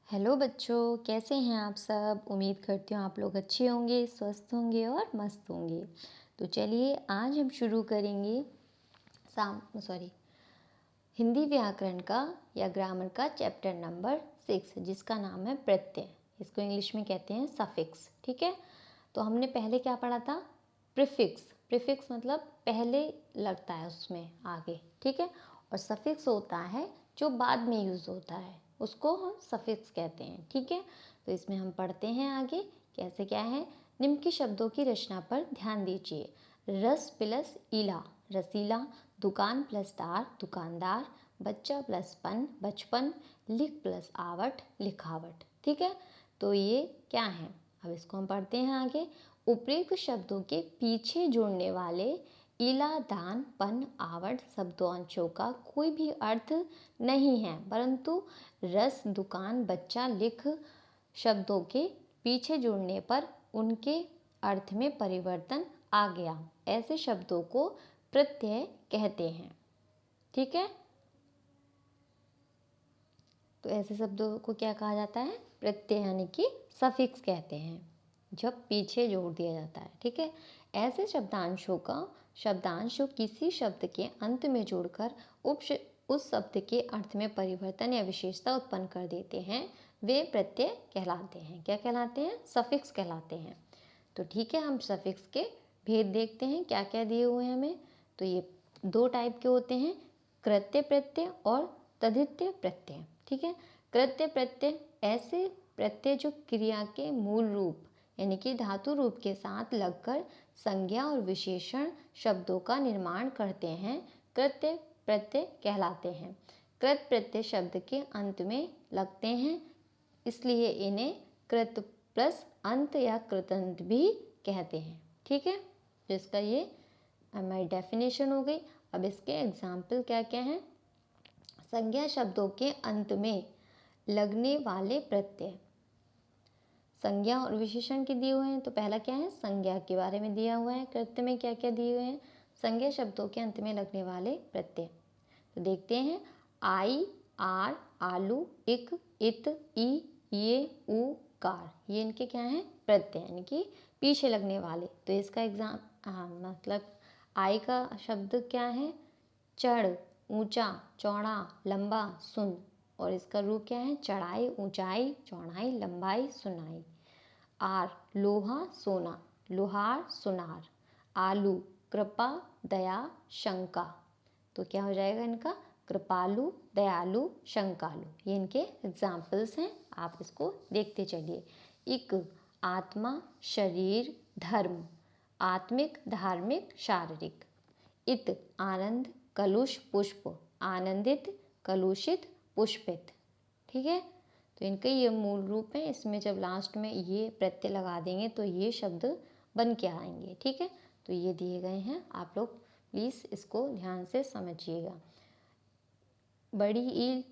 Hello बच्चों, कैसे हैं आप सब। उम्मीद करती हूँ आप लोग अच्छे होंगे, स्वस्थ होंगे और मस्त होंगे। तो चलिए आज हम शुरू करेंगे हिंदी व्याकरण का या ग्रामर का चैप्टर नंबर 6, जिसका नाम है प्रत्यय। इसको इंग्लिश में कहते हैं सफिक्स। ठीक है, तो हमने पहले क्या पढ़ा था? प्रीफिक्स। प्रीफिक्स मतलब पहले लगता है उसमें आगे। ठीक है, और सफिक्स होता है जो बाद में यूज़ होता है, उसको हम सफिक्स कहते हैं। ठीक है, तो इसमें हम पढ़ते हैं आगे कैसे क्या है। निम्न के शब्दों की रचना पर ध्यान दीजिए। रस प्लस इला रसीला, दुकान प्लस दार दुकानदार, बच्चा प्लस पन बचपन, लिख प्लस आवट लिखावट। ठीक है, तो ये क्या है, अब इसको हम पढ़ते हैं आगे। उपयुक्त शब्दों के पीछे जुड़ने वाले इला दान पन आवट शब्दांशों का कोई भी अर्थ नहीं है, परंतु रस दुकान बच्चा लिख शब्दों के पीछे जुड़ने पर उनके अर्थ में परिवर्तन आ गया। ऐसे शब्दों को प्रत्यय कहते हैं। ठीक है, तो ऐसे शब्दों को क्या कहा जाता है? प्रत्यय, यानी कि सफिक्स कहते हैं, जब पीछे जोड़ दिया जाता है। ठीक है, ऐसे शब्दांशों का शब्दांश किसी शब्द के अंत में जोड़कर उस शब्द के अर्थ में परिवर्तन या विशेषता उत्पन्न कर देते हैं, वे प्रत्यय कहलाते हैं। क्या कहलाते हैं? सफिक्स कहलाते हैं। तो ठीक है, हम सफिक्स के भेद देखते हैं, क्या क्या दिए हुए हैं हमें। तो ये दो टाइप के होते हैं, कृत्य प्रत्यय और तद्धित प्रत्यय। ठीक है, कृत्य प्रत्यय ऐसे प्रत्यय जो क्रिया के मूल रूप यानी कि धातु रूप के साथ लगकर संज्ञा और विशेषण शब्दों का निर्माण करते हैं, कृत्य प्रत्यय कहलाते हैं। कृत प्रत्यय शब्द के अंत में लगते हैं, इसलिए इन्हें कृत प्लस अंत या कृतंत भी कहते हैं। ठीक है, तो इसका ये हमारी डेफिनेशन हो गई। अब इसके एग्जाम्पल क्या क्या हैं? संज्ञा शब्दों के अंत में लगने वाले प्रत्यय। संज्ञा और विशेषण के दिए हुए हैं, तो पहला क्या है? संज्ञा के बारे में दिया हुआ है। कृत्य में क्या क्या दिए हुए हैं? संज्ञा शब्दों के अंत में लगने वाले प्रत्यय। तो देखते हैं, आई आर आलू इक इत ई ये उ कार, ये इनके क्या हैं? प्रत्यय, यानी कि पीछे लगने वाले। तो इसका मतलब आई का शब्द क्या है? चढ़, ऊंचा, चौड़ा, लंबा, सुन, और इसका रूप क्या है? चढ़ाई, ऊंचाई, चौड़ाई, लंबाई, सुनाई। आर लोहा सोना, लोहार सुनार। आलू कृपा दया शंका, तो क्या हो जाएगा इनका? कृपालु दयालु शंकालु। ये इनके एग्जाम्पल्स हैं, आप इसको देखते चलिए। इक आत्मा शरीर धर्म, आत्मिक धार्मिक शारीरिक। इत आनंद कलुष पुष्प, आनंदित कलुषित पुष्पित। ठीक है, तो इनके ये मूल रूप है। इसमें जब लास्ट में ये प्रत्यय लगा देंगे तो ये शब्द बन के आएंगे। ठीक है, तो ये दिए गए हैं, आप लोग प्लीज़ इसको ध्यान से समझिएगा। बड़ी ईल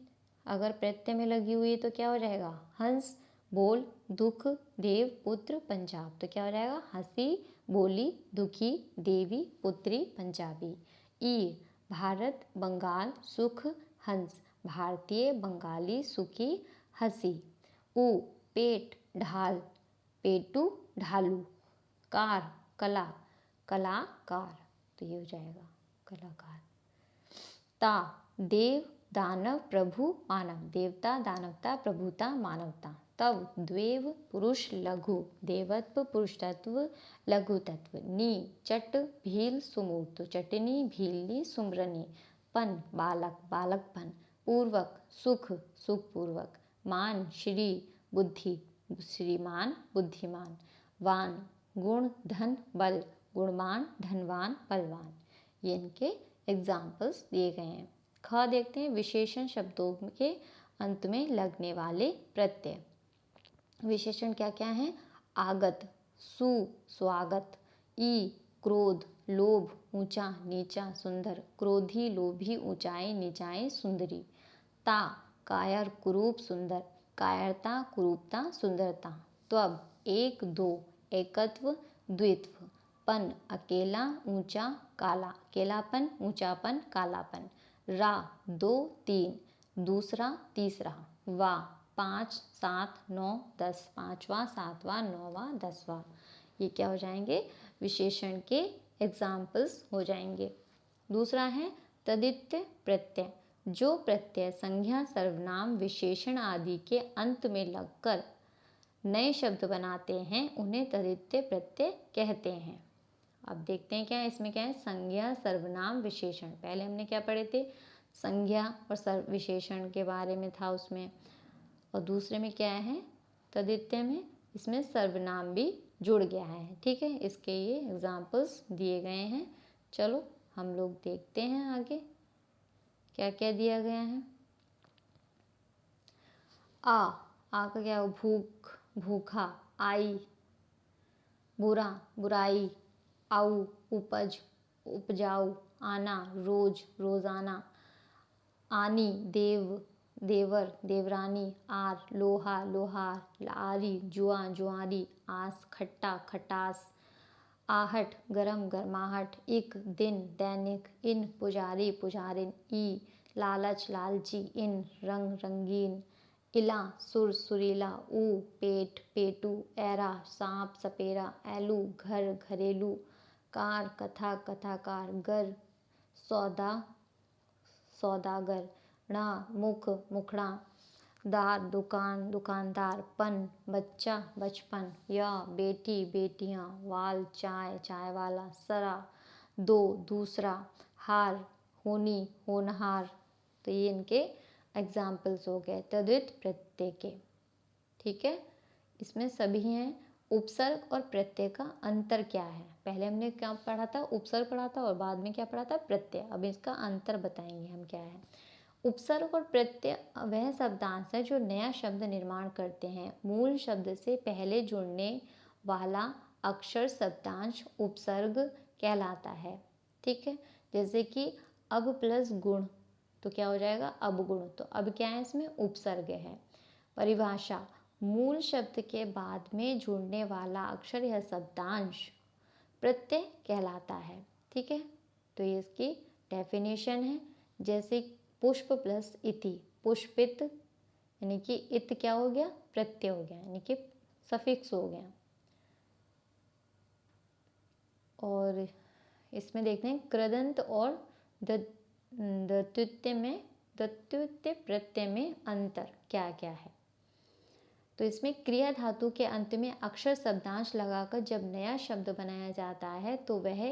अगर प्रत्यय में लगी हुई है तो क्या हो जाएगा? हंस बोल दुख देव पुत्र पंजाब, तो क्या हो जाएगा? हंसी बोली दुखी देवी पुत्री पंजाबी। ई भारत बंगाल सुख हंस, भारतीय बंगाली सुखी हंसी। उ पेट ढाल, पेटू ढालू। कार कला, कलाकार, तो ये हो जाएगा कलाकार। ता देव दानव प्रभु मानव, देवता दानवता प्रभुता मानवता। तव द्वेव पुरुष लघु, देवत्व पुरुषत्व लघु तत्व। नी चट भील सुमूर, तो चटनी भीलनी सुमरनी। पन बालक बालकपन। पूर्वक सुख सुखपूर्वक। मान श्री बुद्धि, श्रीमान बुद्धिमान। वान गुण धन बल, गुणवान धनवान बलवान। ये इनके एग्जाम्पल्स दिए गए हैं। ख देखते हैं, विशेषण शब्दों के अंत में लगने वाले प्रत्यय। विशेषण क्या क्या हैं? आगत सु स्वागत। ई क्रोध लोभ ऊंचा नीचा सुंदर, क्रोधी लोभी ऊंचाई नीचाई सुंदरी। ता कायर कुरूप सुंदर, कायरता कुरूपता सुंदरता। त्वब एक दो, एकत्व द्वित्व। पन अकेला ऊंचा काला, अकेलापन ऊंचापन कालापन। रा दो तीन, दूसरा तीसरा। वा 5, 7, 9, 10, 5वां, 7वां, 9वां, 10वां, ये क्या हो जाएंगे, विशेषण के एग्जाम्पल्स हो जाएंगे। दूसरा है तदित्य प्रत्यय। जो प्रत्यय संज्ञा, सर्वनाम, विशेषण आदि के अंत में लगकर नए शब्द बनाते हैं उन्हें तदित्य प्रत्यय कहते हैं। अब देखते हैं क्या है इसमें, क्या है, संज्ञा, सर्वनाम, विशेषण। पहले हमने क्या पढ़े थे, संज्ञा और विशेषण के बारे में था उसमें, और दूसरे में क्या है, तदित्य में इसमें सर्वनाम भी जुड़ गया है। ठीक है, इसके ये एग्जाम्पल्स दिए गए हैं। चलो हम लोग देखते हैं आगे क्या क्या दिया गया है। आ का क्या हो, भूख, भूखा। आई, बुरा, बुराई। आऊ, उपज, उपजाऊ। आना, रोज, रोजाना। आनी, देव, देवर, देवरानी। आर, लोहा, लोहार। आरी, जुआ, जुआरी। आस, खट्टा, खटास। आहट, गरम, गरमाहट। इक, दिन, दैनिक। इन, पुजारी, पुजारिन। ई, लालच, लालची। इन, रंग, रंगीन। इला, सुर, सुरीला। ऊ, पेट, पेटू। ऐरा, सांप, सपेरा। ऐलू, घर, घरेलू। कार, कथा, कथाकार। गर, सौदा, सौदागर। णा, मुख, मुखड़ा। दार, दुकान, दुकानदार। पन, बच्चा, बचपन। या, बेटी, बेटियां। वाल, चाय, चाय वाला। सरा, दो, दूसरा। हार, होनी, होनहार। तो ये इनके एग्जाम्पल्स हो गए तद्धित प्रत्यय के। ठीक है, इसमें सभी हैं। उपसर्ग और प्रत्यय का अंतर क्या है, पहले हमने क्या पढ़ा था, उपसर्ग पढ़ा था, और बाद में क्या पढ़ा था, प्रत्यय। अब इसका अंतर बताएंगे हम क्या है। उपसर्ग और प्रत्यय वह शब्दांश है जो नया शब्द निर्माण करते हैं। मूल शब्द से पहले जुड़ने वाला अक्षर शब्दांश उपसर्ग कहलाता है। ठीक है, जैसे कि अब प्लस गुण तो क्या हो जाएगा, अवगुण। तो अब क्या है, इसमें उपसर्ग है। परिभाषा, मूल शब्द के बाद में जुड़ने वाला अक्षर या शब्दांश प्रत्यय कहलाता है। ठीक है, तो ये इसकी डेफिनेशन है। जैसे पुष्प प्लस इति, पुष्पित, यानी कि इत क्या हो गया, प्रत्यय हो गया, यानी कि सफिक्स हो गया। और इसमें देखते हैं कृदंत और दत्युत्य में, दत्युत्य प्रत्यय में अंतर क्या क्या है। तो इसमें क्रिया धातु के अंत में अक्षर शब्दांश लगाकर जब नया शब्द बनाया जाता है तो वह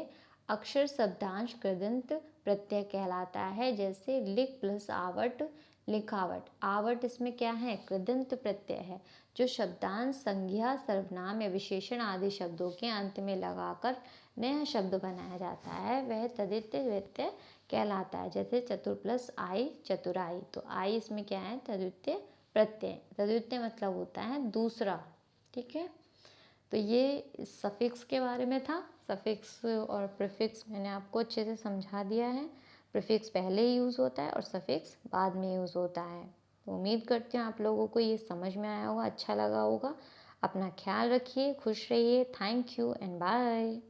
अक्षर शब्दांश कृदंत प्रत्यय कहलाता है। जैसे लिख प्लस आवट, लिखावट। आवट इसमें क्या है, कृदंत प्रत्यय है। जो शब्दांश संज्ञा, सर्वनाम या विशेषण आदि शब्दों के अंत में लगाकर नया शब्द बनाया जाता है वह तद्धित प्रत्यय कहलाता है। जैसे चतुर प्लस आई, चतुराई। तो आई इसमें क्या है, तद्धित प्रत्यय। तद्धित मतलब होता है दूसरा। ठीक है, तो ये सफिक्स के बारे में था। सफिक्स और प्रीफिक्स मैंने आपको अच्छे से समझा दिया है। प्रीफिक्स पहले ही यूज़ होता है और सफिक्स बाद में यूज़ होता है। तो उम्मीद करती हूँ आप लोगों को ये समझ में आया होगा, अच्छा लगा होगा। अपना ख्याल रखिए, खुश रहिए। Thank you and bye.